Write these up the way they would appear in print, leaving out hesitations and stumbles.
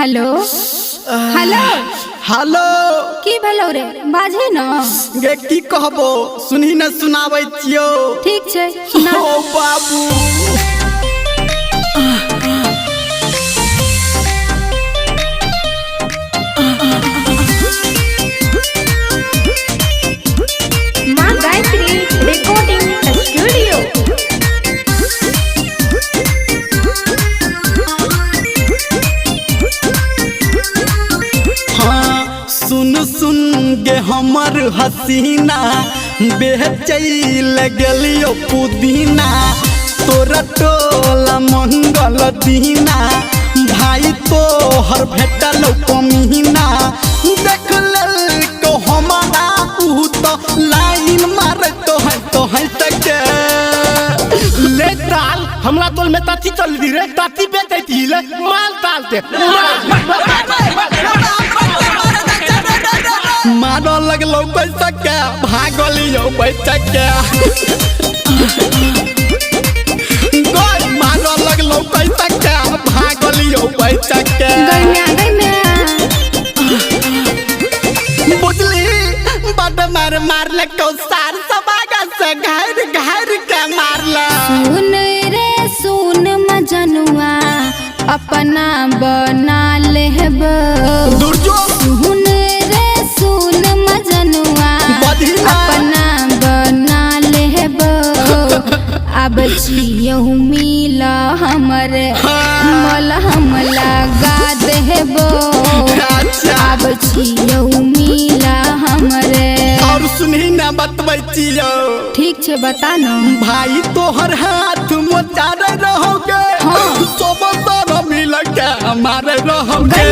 Hello hello hello की भेलो रे बाजे न गे की कहबो सुनी न सुनाबै छियो। ठीक छै सुना। ओ बाबू माँ गायत्री रिकॉर्डिंग स्टूडियो। हाँ सुन सुन गे हमर हसीना बेचैल गेलियो पुदीना तोरा टोला मंगल दीना भाई तोहर भेटल कमीना देख को हमारा ऊ तो लाइन मार तो है तके ले ताल हमरा तोल में ताती चल दी रे ताती बेचै थी ले माल तालते मारो लगलो पैसा के भागलियो पैसा के गोल मारो लगलो पैसा के भागलियो पैसा के गई बुझली बड मार ले कौसार सबागा से घर घर के मारला सुन रे सुन मजनुआ अपना बना लेबो दुर्जो सुन रे सुन मजनुआ बधिना। अपना बना लेबो अब जियो मिला हमरे मल हम लगा देबो अच्छा अब जियो मिला हमरे। और सुनी ना बतबै छियो ठीक छे बता न भाई तोहर हाथ मोचारे रहोगे सब सारा मिल के हमारे रहोगे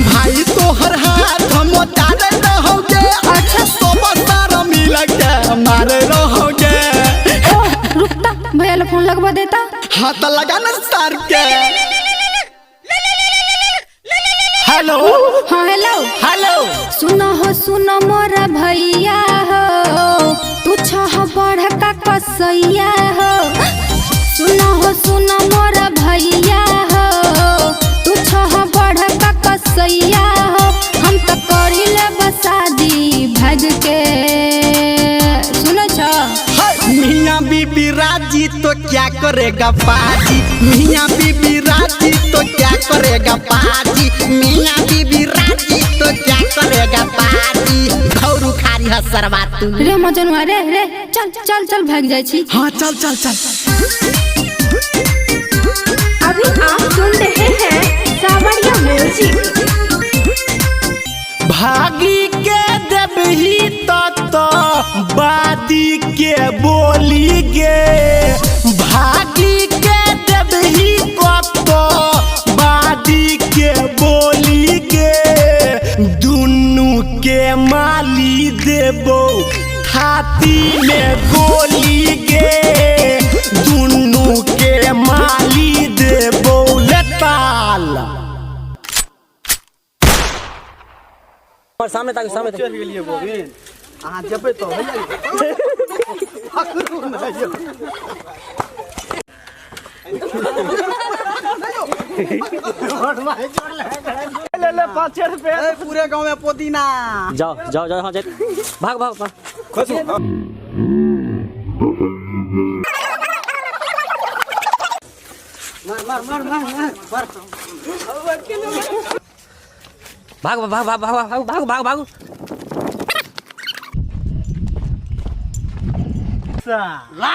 भाई तोहर हाथ मोचारे रहोगे अच्छा। सब सारा मिल के हमारे रहोगे रुकता भैया लो फोन लगवा देता। हाथ लगा ना सार के हेलो हाँ हेलो हेलो सुनो मोरा भैया हो तू छह बढ़ का कसैया हो सुनो मोरा भैया हो तू छह बढ़ का कसैया हो हम तो करी ले बसादी भाग के सुनो छ मियाँ बीबी राजी तो क्या करेगा पाजी मियाँ बीबी राजी तो क्या करेगा पाजी मियाँ बीबी राजी तो क्या करेगा पाजी घौरू खारी हसरवा तू रे मजनुआ रे चल चल चल भाग जाय छी। हाँ चल चल चल अभी आप सुन रहे हैं सावरिया म्यूजिक। भागी के देबही तो बादी के बोली गे भागी के देबही तो बादी के बोली गे दुनू के माली देबो छाती में गोली गे दुनू के माली देबो लेताल सामने तक अहाँ जेबै तो ले 5 रुपए पूरे गांव में पुदीना जाओ जाओ जाओ हाँ भाग भाग भाग भाग भाग भाग भाग भाग भाग भाग ला